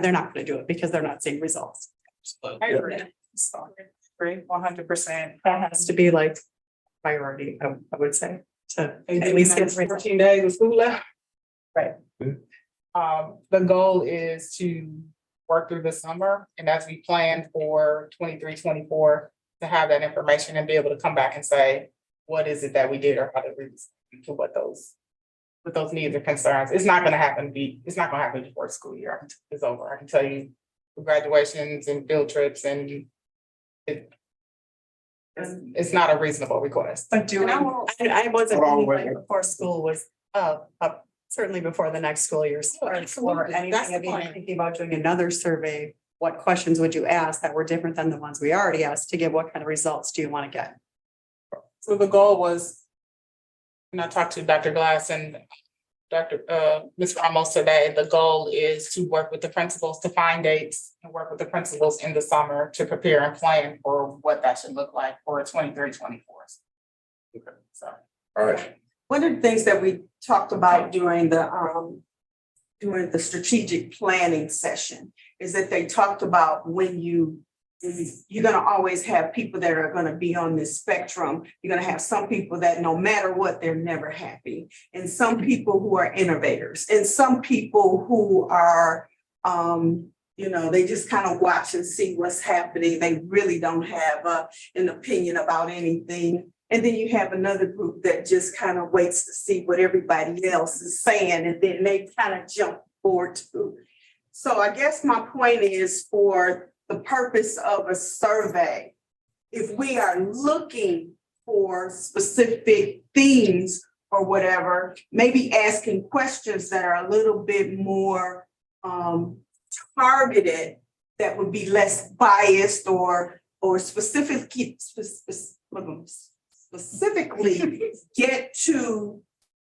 they're not going to do it because they're not seeing results. I agree. Agree, 100%. That has to be like priority, I would say, to at least get 14 days of school left. Right. The goal is to work through the summer, and as we plan for 23-24, to have that information and be able to come back and say, what is it that we did or how did we respond to what those needs or concerns. It's not gonna happen before the school year is over. I can tell you, for graduations and field trips and it's not a reasonable request. But doing, I wasn't Hold on, thinking wait. like before school was certainly before the next school year starts or Absolutely. That's anything. the If you're point. thinking about doing another survey, what questions would you ask that were different than the ones we already asked to get what kind of results do you want to get? So the goal was, and I talked to Dr. Glass and Ms. Ramos today, the goal is to work with the principals to find dates and work with the principals in the summer to prepare and plan for what that should look like for 23-24. Okay. So. All right, One of the things that we talked about during the strategic planning session is that they talked about when you're gonna always have people that are gonna be on this spectrum. You're gonna have some people that no matter what, they're never happy. And some people who are innovators and some people who are, they just kind of watch and see what's happening. They really don't have an opinion about anything. And then you have another group that just kind of waits to see what everybody else is saying, and then they kind of jump forward too. So I guess my point is, for the purpose of a survey, if we are looking for specific themes or whatever, maybe asking questions that are a little bit more targeted, that would be less biased or specifically get to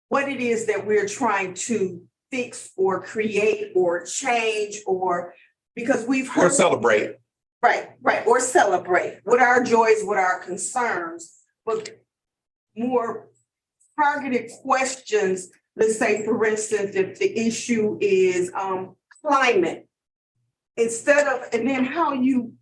what it is that we're trying to fix or create or change, or because we've heard. or celebrate. Right, or celebrate. What are our joys, what are our concerns, but more targeted questions. Let's say, for instance, if the issue is climate, instead of, and then how you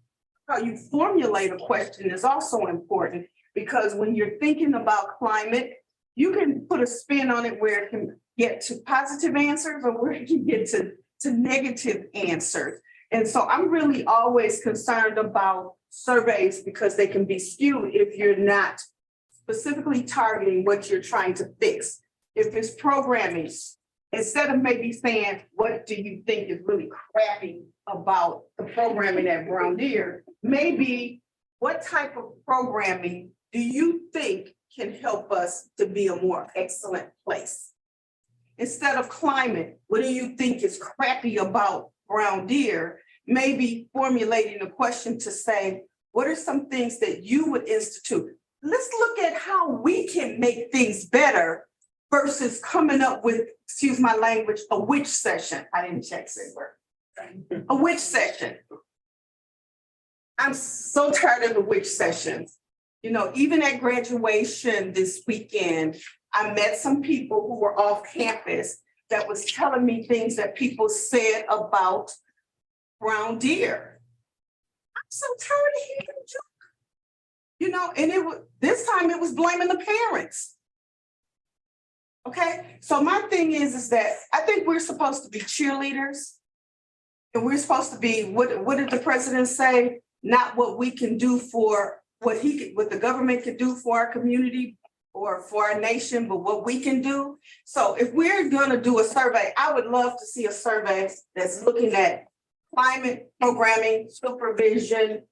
formulate a question is also important. Because when you're thinking about climate, you can put a spin on it where it can get to positive answers or where it can get to negative answers. And so I'm really always concerned about surveys because they can be skewed if you're not specifically targeting what you're trying to fix. If it's programming, instead of maybe saying, what do you think is really crappy about the programming at Brown Deer, maybe what type of programming do you think can help us to be a more excellent place? Instead of climate, what do you think is crappy about Brown Deer? Maybe formulating a question to say, what are some things that you would institute? Let's look at how we can make things better versus coming up with, excuse my language, a witch session. I didn't check that word. A witch session. I'm so tired of the witch sessions. Even at graduation this weekend, I met some people who were off campus that was telling me things that people said about Brown Deer. I'm so tired of hearing jokes. And this time it was blaming the parents. Okay, so my thing is that I think we're supposed to be cheerleaders, and we're supposed to be, what did the president say? Not what we can do for what the government can do for our community or for our nation, but what we can do. So if we're going to do a survey, I would love to see a survey that's looking at climate programming, supervision,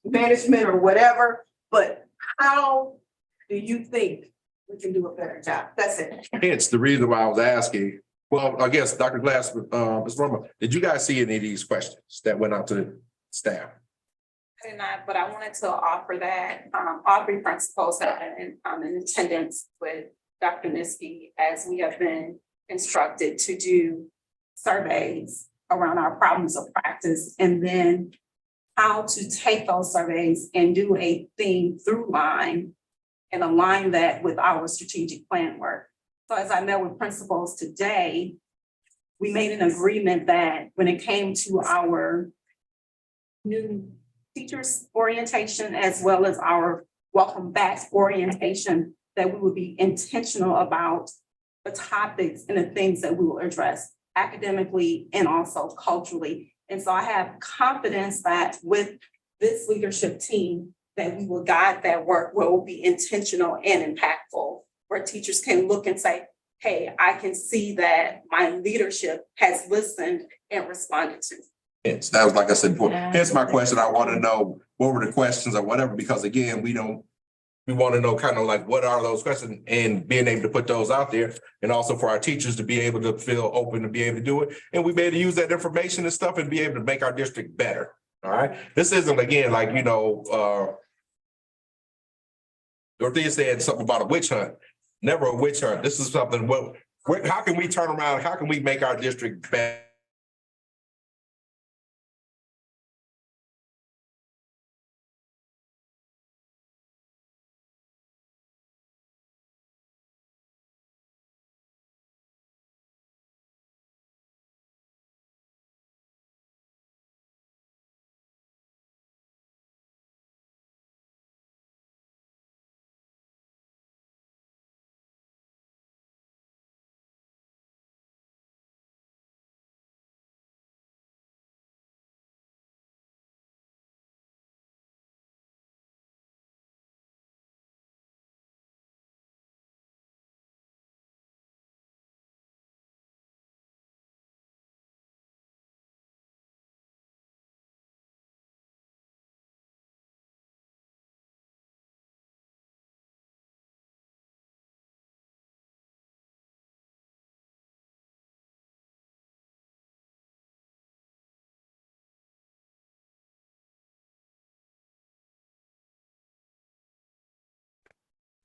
management, or whatever. But how do you think we can do a better job? That's it. Hence the reason why I was asking. Well, I guess Dr. Glass, Ms. Roma, did you guys see any of these questions that went out to the staff? I did not, but I wanted to offer that all three principals have been in attendance with Dr. Niski, as we have been instructed to do surveys around our problems of practice, and then how to take those surveys and do a theme through line and align that with our strategic plan work. So as I met with principals today, we made an agreement that when it came to our new teachers orientation as well as our welcome back orientation, that we would be intentional about the topics and the things that we will address academically and also culturally. And so I have confidence that with this leadership team, that we will guide that work where it will be intentional and impactful, where teachers can look and say, hey, I can see that my leadership has listened and responded to. Yes, that was like I said before, hence my question, I want to know what were the questions or whatever, because again, we want to know kind of like what are those questions and being able to put those out there. And also for our teachers to be able to feel open to be able to do it. And we be able to use that information and stuff and be able to make our district better. All right. This isn't again, like, Dorothea said something about a witch hunt, never a witch hunt. This is something, how can we turn around? How can we make our district better?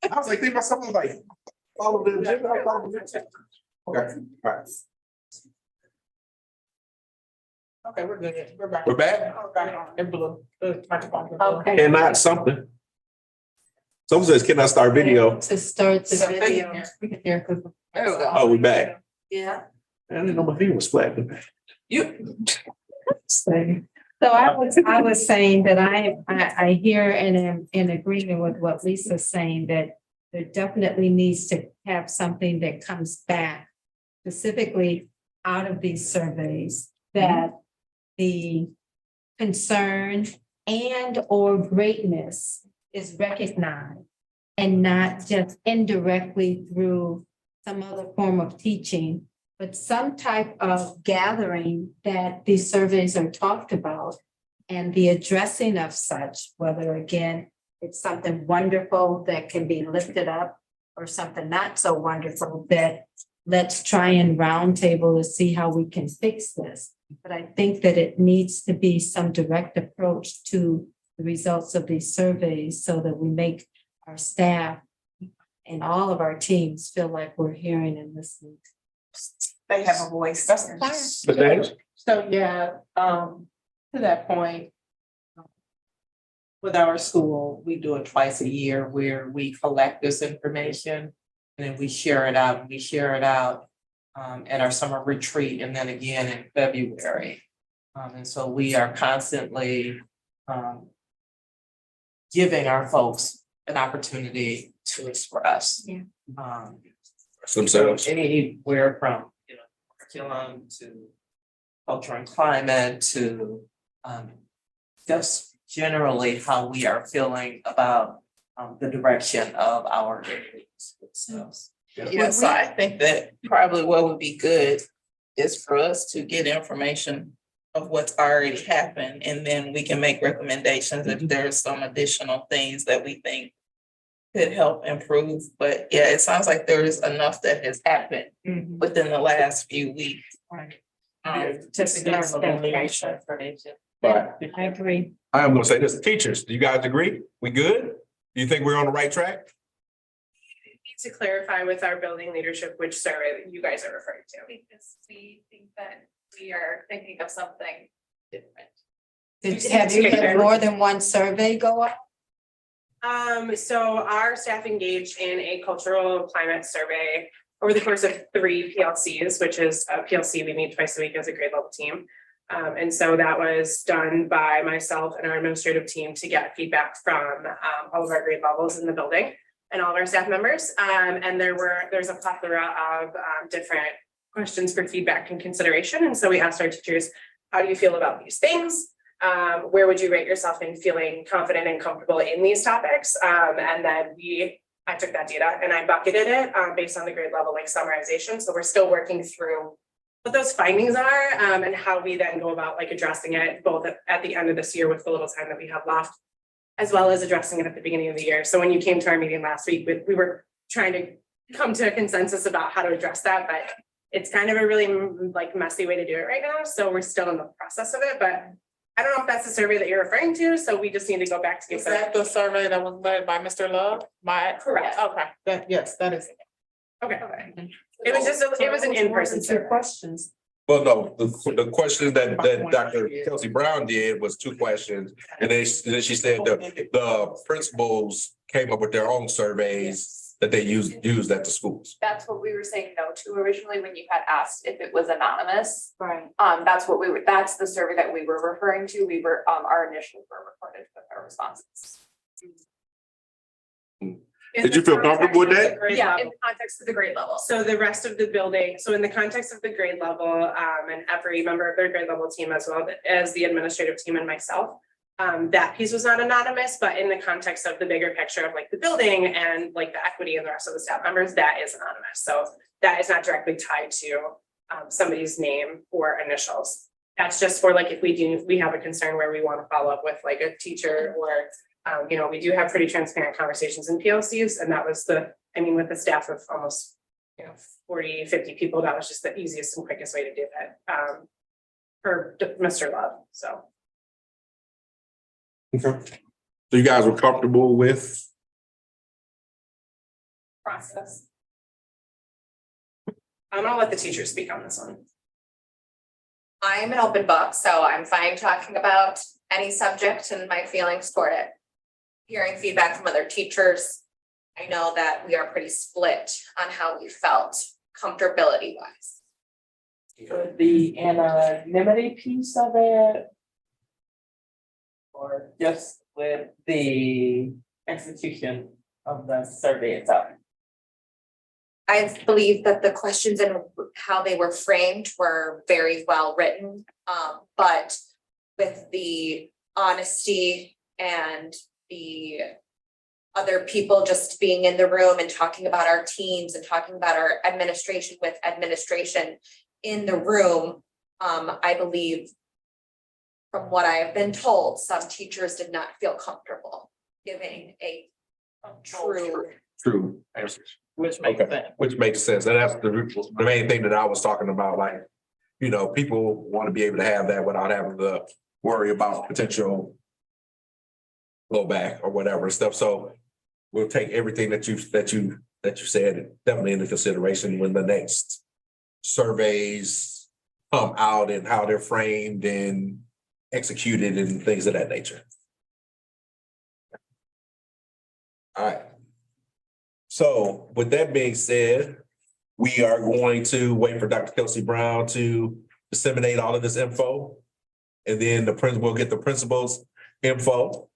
I was like, thinking about something like, follow the agenda. Okay, all right. Okay, we're good. We're back. We're back? We're back on. It blew. The microphone blew. Okay. Cannot something. Someone says cannot start video. To start the So thank video. you. Here, 'cause- There we go. Oh, we back. Yeah. I didn't know my video was flat. You, So I was saying that I hear and am in agreement with what Lisa's saying, that there definitely needs to have something that comes back specifically out of these surveys, that the concern and or greatness is recognized and not just indirectly through some other form of teaching, but some type of gathering that these surveys are talked about and the addressing of such, whether again, it's something wonderful that can be lifted up or something not so wonderful that let's try and roundtable to see how we can fix this. But I think that it needs to be some direct approach to the results of these surveys so that we make our staff and all of our teams feel like we're hearing and listening. They have a voice. that's fine. So, yeah, to that point. With our school, we do it twice a year where we collect this information and then we share it out. At our summer retreat and then again in February. And so we are constantly giving our folks an opportunity to express. Yeah. Themselves. Anywhere from, curriculum to culture and climate to just generally how we are feeling about the direction of our degrees. So, Yeah, so I think that probably what would be good is for us to get information of what's already happened, and then we can make recommendations if there's some additional things that we think could help improve. But yeah, it sounds like there is enough that has happened within the last few weeks. just to get some information. Right. I agree. I am gonna say this, teachers, do you guys agree? We good? Do you think we're on the right track? Need to clarify with our building leadership which survey that you guys are referring to. Because we think that we are thinking of something different. Have you had more than one survey go up? So our staff engaged in a cultural climate survey over the course of 3 PLCs, which is a PLC we meet twice a week as a grade level team. And so that was done by myself and our administrative team to get feedback from all of our grade levels in the building and all of our staff members. And there's a plethora of different questions for feedback and consideration. And so we asked our teachers, how do you feel about these things? Where would you rate yourself in feeling confident and comfortable in these topics? And then I took that data and I bucketed it based on the grade level like summarization. So we're still working through what those findings are and how we then go about like addressing it both at the end of this year with the little time that we have left, as well as addressing it at the beginning of the year. So when you came to our meeting last week, we were trying to come to a consensus about how to address that, but it's kind of a really like messy way to do it right now. So we're still in the process of it, but I don't know if that's the survey that you're referring to. So we just need to go back to Is that the survey that was led by Mr. Love? Correct. Okay, yes, that is. Okay. It was just, it was an in-person survey. Questions. Well, no, the question that Dr. Kelsey Brown did was 2 questions. And then she said the principals came up with their own surveys that they used at the schools. That's what we were saying no to originally when you had asked if it was anonymous. Right. That's the survey that we were referring to. Our initials were recorded with our responses. Did you feel comfortable with that? Yeah, in the context of the grade level. So the rest of the building, so in the context of the grade level, and every member of their grade level team as well as the administrative team and myself, that piece was not anonymous, but in the context of the bigger picture of like the building and like the equity and the rest of the staff members, that is anonymous. So that is not directly tied to somebody's name or initials. That's just for like, if we have a concern where we want to follow up with like a teacher or we do have pretty transparent conversations in PLCs, and that was with the staff of almost, 40, 50 people, that was just the easiest and quickest way to do that, for Mr. Love, so. Okay. So you guys were comfortable with? Process. I'm gonna let the teachers speak on this one. I'm an open book, so I'm fine talking about any subject and my feelings toward it. Hearing feedback from other teachers, I know that we are pretty split on how we felt comfortability wise. The anonymity piece of it? Or just with the execution of the survey itself? I believe that the questions and how they were framed were very well written, but with the honesty and the other people just being in the room and talking about our teams and talking about our administration with administration in the room, I believe from what I have been told, some teachers did not feel comfortable giving a True answers. Which makes Okay. sense. Which makes sense. And that's the main thing that I was talking about, like, people want to be able to have that without having to worry about potential blowback or whatever stuff. So we'll take everything that you said definitely into consideration when the next surveys come out and how they're framed and executed and things of that nature. All right. So with that being said, we are going to wait for Dr. Kelsey Brown to disseminate all of this info. And then we'll get the principal's info.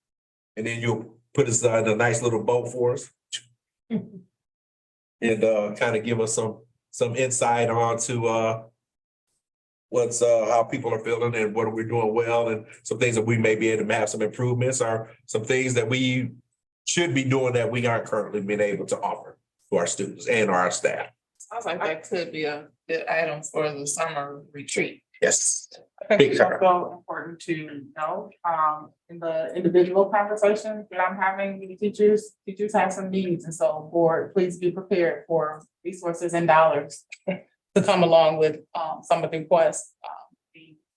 And then you'll put us in a nice little boat for us. And kind of give us some insight onto how people are feeling and what are we doing well, and some things that we may be able to have some improvements, or some things that we should be doing that we aren't currently being able to offer to our students and our staff. Sounds like that could be a good item for the summer retreat. Yes. I think Big it's time. also important to know, in the individual conversations that I'm having with the teachers have some needs, and so board, please be prepared for resources and dollars to come along with, some of the requests.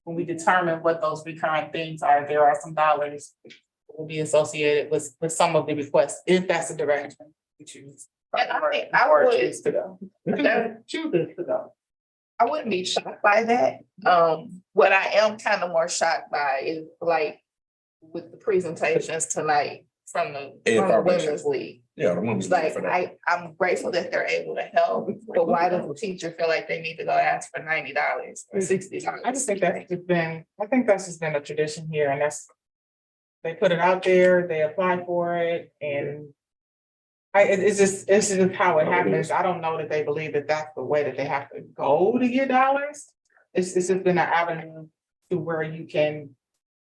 When we determine what those recurrent things are, there are some dollars that will be associated with some of the requests, if that's the direction we choose. And I think I Or would- choose to go. Choose to go. I wouldn't be shocked by that. What I am kind of more shocked by is like with the presentations tonight from the Ed Foundation. women's league. Yeah, the women's. Like, for that. I'm grateful that they're able to help, but why does the teacher feel like they need to go ask for $90 or $60? I just think that's just been, I think that's just been a tradition here, and that's, they put it out there, they apply for it, and it's just how it happens. I don't know that they believe that that's the way that they have to go to get dollars. It's just been an avenue to where you can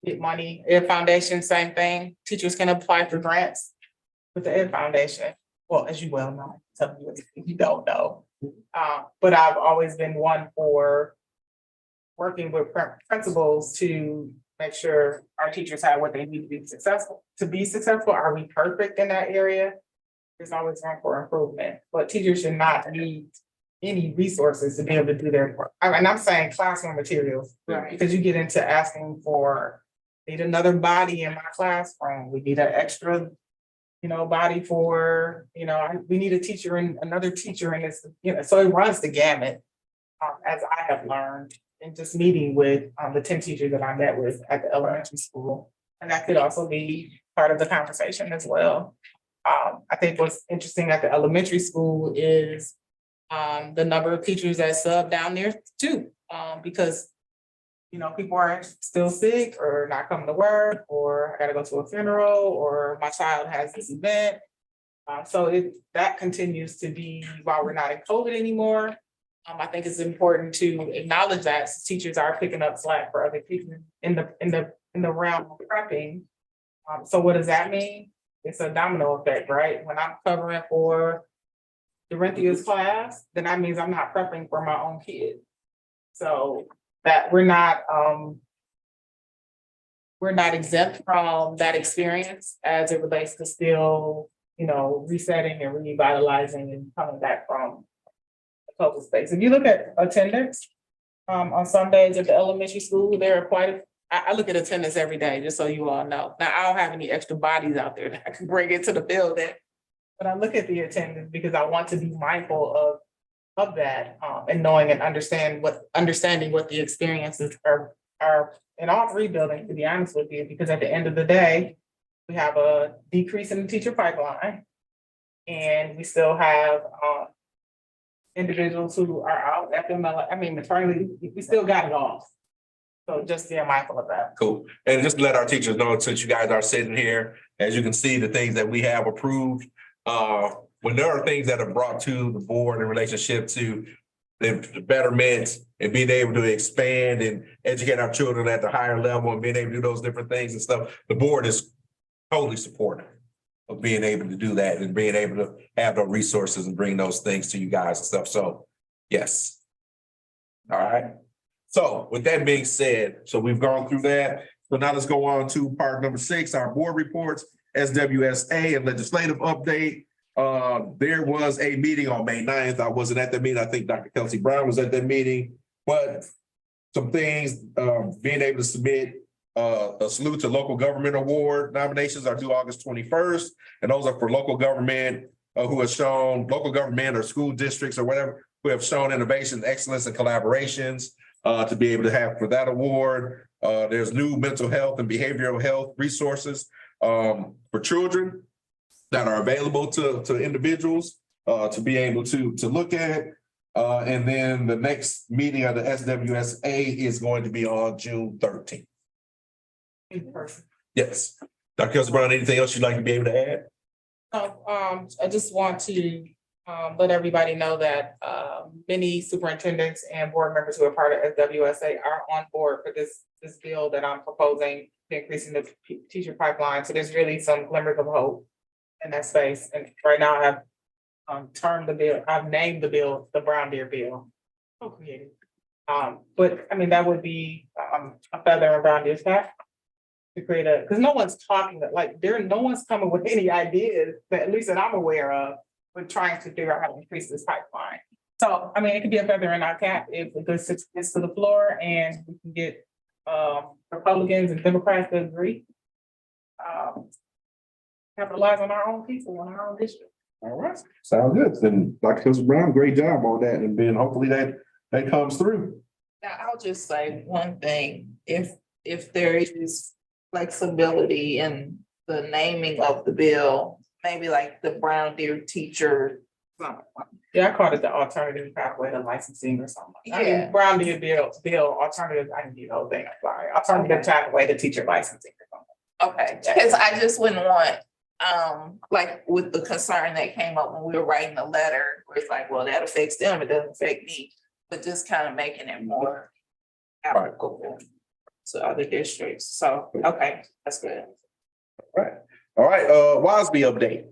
get money. Ed Foundation, same thing. Teachers can apply for grants with the Ed Foundation. Well, as you well know, some of you, if you don't know. But I've always been one for working with principals to make sure our teachers have what they need to be successful. To be successful, are we perfect in that area? There's always room for improvement, but teachers should not need any resources to be able to do their work. And I'm saying classroom materials, Right. because you get into asking for, need another body in my classroom, we need an extra, body for, we need a teacher and another teacher, and it's, so it runs the gamut. As I have learned in just meeting with the 10 teachers that I met with at the elementary school. And that could also be part of the conversation as well. I think what's interesting at the elementary school is the number of teachers that sub down there too, because people are still sick or not coming to work, or I gotta go to a funeral, or my child has this event. So that continues to be, while we're not in COVID anymore, I think it's important to acknowledge that teachers are picking up slack for other teachers in the realm of prepping. So what does that mean? It's a domino effect, right? When I'm covering for Dorinthia's class, then that means I'm not prepping for my own kid. So that we're not exempt from that experience as it relates to still, resetting and revitalizing and coming back from the COVID space. If you look at attendance, on some days at the elementary school, there are quite a I look at attendance every day, just so you all know. Now, I don't have any extra bodies out there that I can bring into the building. But I look at the attendance because I want to be mindful of that, and knowing and understanding what the experiences are in all three buildings, to be honest with you, because at the end of the day, we have a decrease in the teacher pipeline. And we still have individuals who are out, maternity, we still got it all. So just being mindful of that. Cool. And just to let our teachers know, since you guys are sitting here, as you can see, the things that we have approved. When there are things that are brought to the board in relationship to the betterment and being able to expand and educate our children at the higher level and being able to do those different things and stuff, the board is totally supportive of being able to do that and being able to have the resources and bring those things to you guys and stuff. So, yes. All right. So with that being said, so we've gone through that. So now let's go on to part number 6, our board reports, SWSA and legislative update. There was a meeting on May 9th. I wasn't at the meeting. I think Dr. Kelsey Brown was at that meeting, but some things, being able to submit a salute to local government award nominations are due August 21st. And those are for local government who has shown, local government or school districts or whatever, who have shown innovation, excellence, and collaborations to be able to have for that award. There's new mental health and behavioral health resources for children that are available to individuals to be able to look at. And then the next meeting of the SWSA is going to be on June 13th. In person. Yes. Dr. Kelsey Brown, anything else you'd like to be able to add? I just want to let everybody know that many superintendents and board members who are part of SWSA are on board for this bill that I'm proposing, increasing the teacher pipeline. So there's really some glimmers of hope in that space. And right now I have termed the bill, I've named the bill the Brown Deer Bill. Co-created. But I mean, that would be a feather in Brown Deer's cap to create because no one's talking, no one's coming with any ideas that at least that I'm aware of. We're trying to figure out how to increase this pipeline. So, I mean, it could be a feather in our cap if it gets to the floor and we can get Republicans and Democrats to agree. Capitalize on our own people in our own district. All right, sounds good. Then Dr. Kelsey Brown, great job on that, and then hopefully that comes through. Now, I'll just say one thing, if there is flexibility in the naming of the bill, maybe like the Brown Deer teacher. Yeah, I called it the alternative pathway to licensing or something. I Yeah. mean, Brown Deer bill, alternative, I didn't do the whole thing, I'm sorry, alternative pathway to teacher licensing or something. Okay, because I just wouldn't want, like with the concern that came up when we were writing the letter, where it's like, well, that affects them, it doesn't affect me. But just kind of making it more applicable to other districts. So, okay, that's good. All right, WASB update.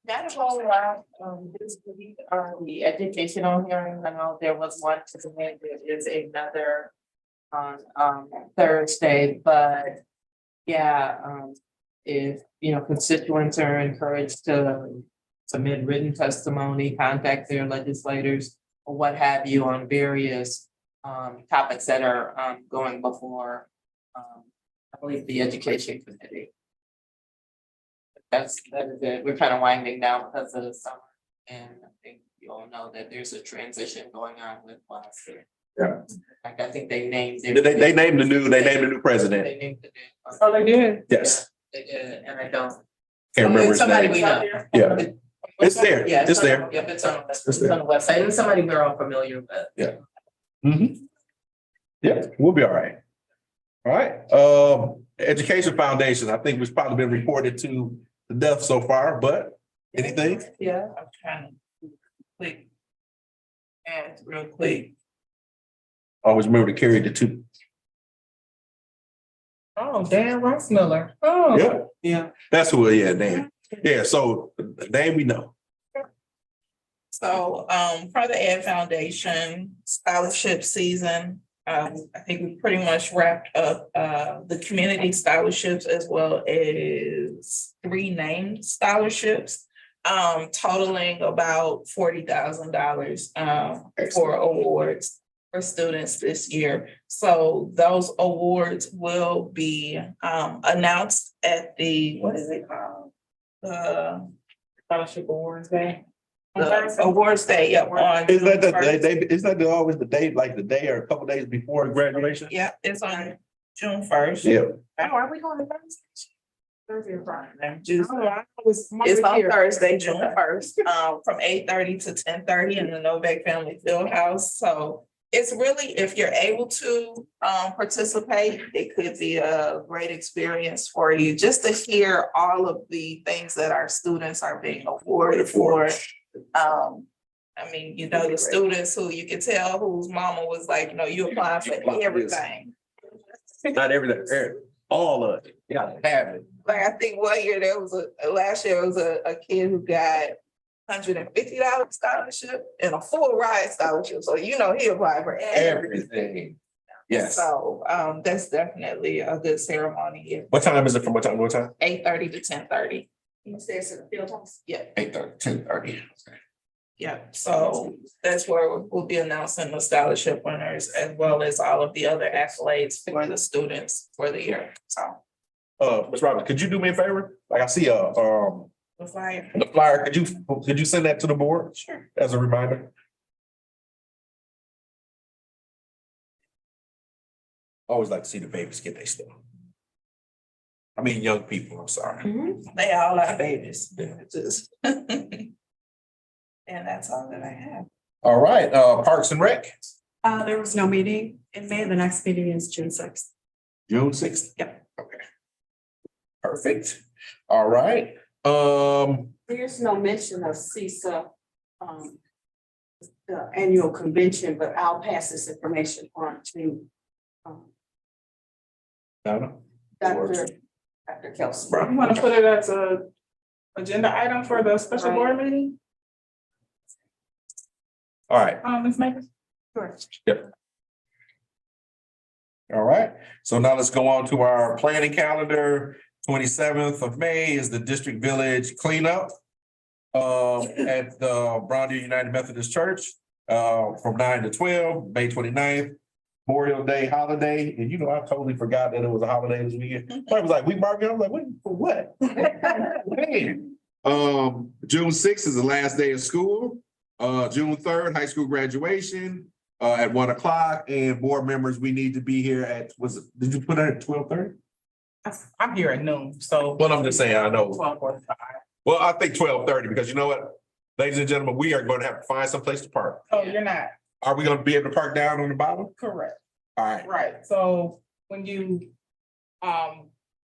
That whole lot, this week, the educational hearing, I know there was one today, there is another on, Thursday, but yeah, if, constituents are encouraged to submit written testimony, contact their legislators or what have you on various, topics that are, going before, I believe the education committee. That is it. We're kind of winding down because of the summer. And I think you all know that there's a transition going on with WASB. Yeah. Like, I think they named. They named the new president. They named the new. Oh, they did? Yes, They did, and I don't. can't remember his Somebody name. we know. Yeah. It's there, Yeah, it's there. Yep, it's on It's the website, and somebody we're all familiar with. Mhm. Yeah, we'll be all right. All right, Education Foundation, I think we've probably been reported to the death so far, but anything? Yeah, I'm trying to quick. And real quick. Always remember to carry the two. Oh, Dan Rossmiller. Oh. Yeah, Yeah. that's who, yeah, Dan. Yeah, so Dan we know. So, for the Ed Foundation scholarship season, I think we pretty much wrapped up, the community scholarships as well as 3 named scholarships. Totaling about $40,000, for awards for students this year. So those awards will be, announced at the, what is it called? The Scholarship Awards Day. awards day, yep, on. Isn't that June 1st. isn't that always the day, like the day or a couple days before graduation? Yeah, it's on June 1st. Yeah, Oh, are we going to Thursday? Thursday or Friday? June- Oh, I was. It's on Thursday, June 1st, from 8:30 to 10:30 in the Novak Family Fieldhouse. So it's really, if you're able to participate, it could be a great experience for you, just to hear all of the things that our students are being awarded for. I mean, the students who you can tell whose mama was like, no, you apply for everything. not everything, all of it, yeah, have it. Like, I think one year last year was a kid who got $150 scholarship and a full ride scholarship. So, he applied for everything. Everything. Yes. So, that's definitely a good ceremony. What time is it from what time to what time? 8:30 to 10:30. You say it's in the field house? Yeah, 8:30, 10:30. yeah. So that's where we'll be announcing the scholarship winners as well as all of the other accolades for the students for the year. So Ms. Roberts, could you do me a favor? Like I see the flyer. the flyer, could you send that to the board Sure. as a reminder? Always like to see the babies get their stuff. I mean, young people, I'm sorry. They all are babies. Just- And that's all that I have. All right, Parks and Rec, There was no meeting in May. The next meeting is June 6th. June 6th. Yep. Okay. Perfect. All right, There's no mention of CISA, the annual convention, but I'll pass this information on to, Donna? Dr. Kelsey. You want to put it as a agenda item for the special board meeting, All right, Ms. Maker? Yep. All right, so now let's go on to our planning calendar. 27th of May is the District Village cleanup at the Brown Deer United Methodist Church from 9 to 12, May 29th. Memorial Day holiday, and I totally forgot that it was a holiday this weekend. I was like, we marking, I was like, wait, for what? Man. June 6th is the last day of school. June 3rd, high school graduation at 1 o'clock, and board members, we need to be here at, did you put it at 12:30? I'm here at noon, so. Well, I'm just saying, I know. 12:45. Well, I think 12:30, because you know what? Ladies and gentlemen, we are going to have to find some place to park. Oh, you're not Are we gonna be able to park down on the bottom? correct, All right. right, so when you,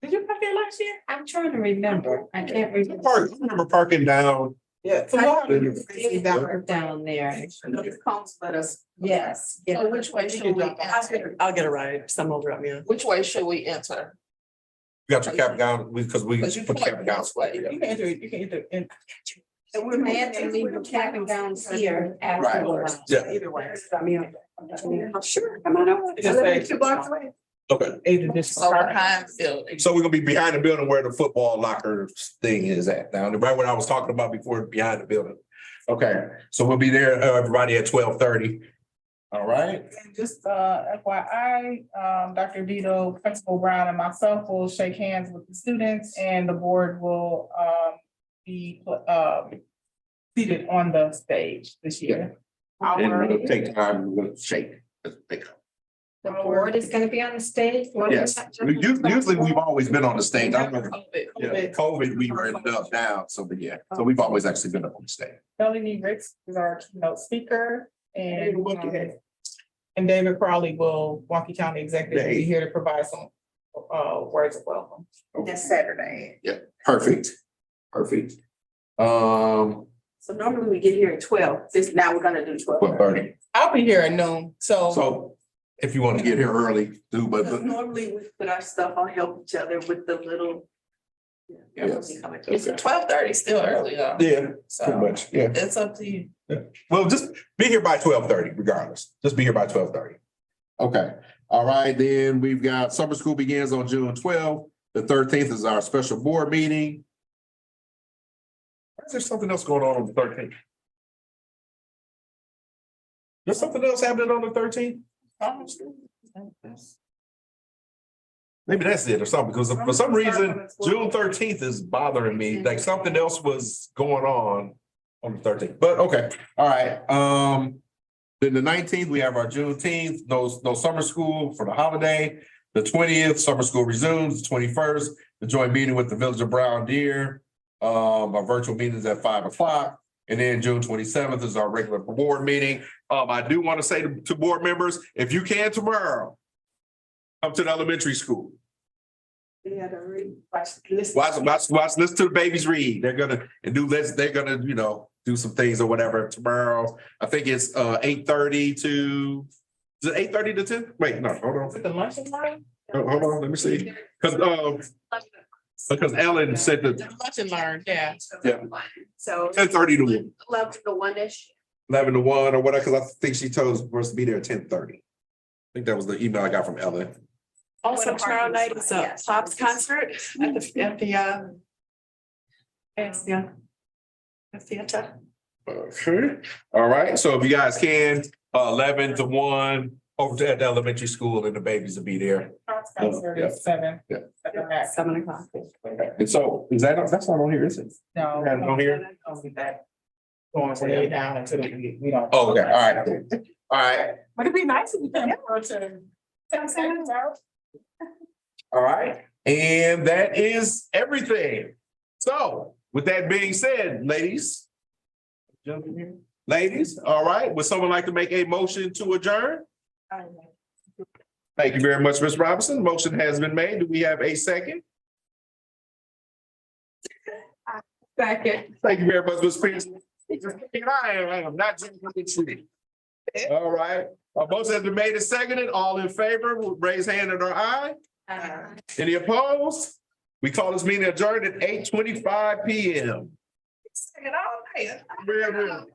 did you park there last year? I'm trying to remember. I can't remember. I remember parking down. Yeah. So we'll have to see that. We're down there. Comes let us. Yes, So yeah. which way should we enter? I'll get a ride, some over at me. Which way should we enter? We got your cap down, because we Because you put cap point down. this way. You can enter, you can enter in. And we're I had to leave the cabin down here afterwards. Yeah. Either way. I mean, sure, come on over. Just say- 2 blocks away. Okay, Either this. So behind the building. so we're gonna be behind the building where the football locker thing is at now, right what I was talking about before, behind the building. Okay, so we'll be there, everybody at 12:30. All right, And just FYI, Dr. Vito, Principal Brown and myself will shake hands with the students and the board will be seated on the stage this year. and Our, we'll take time, we're gonna shake. The board is gonna be on the stage. Yes, usually we've always been on the stage. I remember, yeah, COVID. COVID, we were ended up down, so, but yeah, so we've always actually been up on the stage. Melanie Ricks is our keynote speaker and David Crowley will, Wonky County Executive, will be here to provide some words of welcome. That's Saturday. Perfect, perfect. So normally we get here at 12. This, now we're gonna do 12. 12:30. I'll be here at noon, so So if you want to get here early, do, but Because normally we put our stuff on, help each other with the little. Yes. It's 12:30 still early though. yeah, pretty So much, yeah. it's up to you. Well, just be here by 12:30 regardless. Just be here by 12:30. Okay, all right, then we've got summer school begins on June 12th. The 13th is our special board meeting. Is there something else going on the 13th? There's something else happening on the 13th? Maybe that's it or something, because for some reason, June 13th is bothering me, like something else was going on the 13th, but okay, all right, then the 19th, we have our Juneteenth, no summer school for the holiday. The 20th, summer school resumes, the 21st, the joint meeting with the Village of Brown Deer. Our virtual meetings at 5 o'clock, and then June 27th is our regular board meeting. I do want to say to board members, if you can tomorrow, come to the elementary school. Yeah, to read, listen. Watch, listen to the babies read. They're gonna do some things or whatever tomorrow. I think it's 8:30 to, is it 8:30 to 10? Wait, no, hold on. is it the luncheon line? Hold on, let me see. Because Ellen said that Lunch and learn, yeah. Yeah. So 10:30 to 1, 11 to 1-ish. 11 to 1 or whatever, because I think she told us to be there at 10:30. I think that was the email I got from Ellen. Also, tomorrow night is a Pops concert at the theater. Okay, all right, so if you guys can, 11 to 1, over to the elementary school and the babies will be there. Concert is 7. Yeah. At 7 o'clock. And so, that's not on here, is it? No. Yeah, on here? I'll be back. Going way down until we don't. Oh, okay, all right, all right, But it'd be nice if you came over to. all right, and that is everything. So, with that being said, ladies. Gentlemen here, ladies, all right, would someone like to make a motion to adjourn? Thank you very much, Ms. Robinson. Motion has been made. Do we have a second? Second. Thank you very much, Ms. Peterson. I am not. All right, a motion has been made and seconded. All in favor, raise hand and our eye. Any opposed? We call this meeting adjourned at 8:25 PM. Second all night. Very good.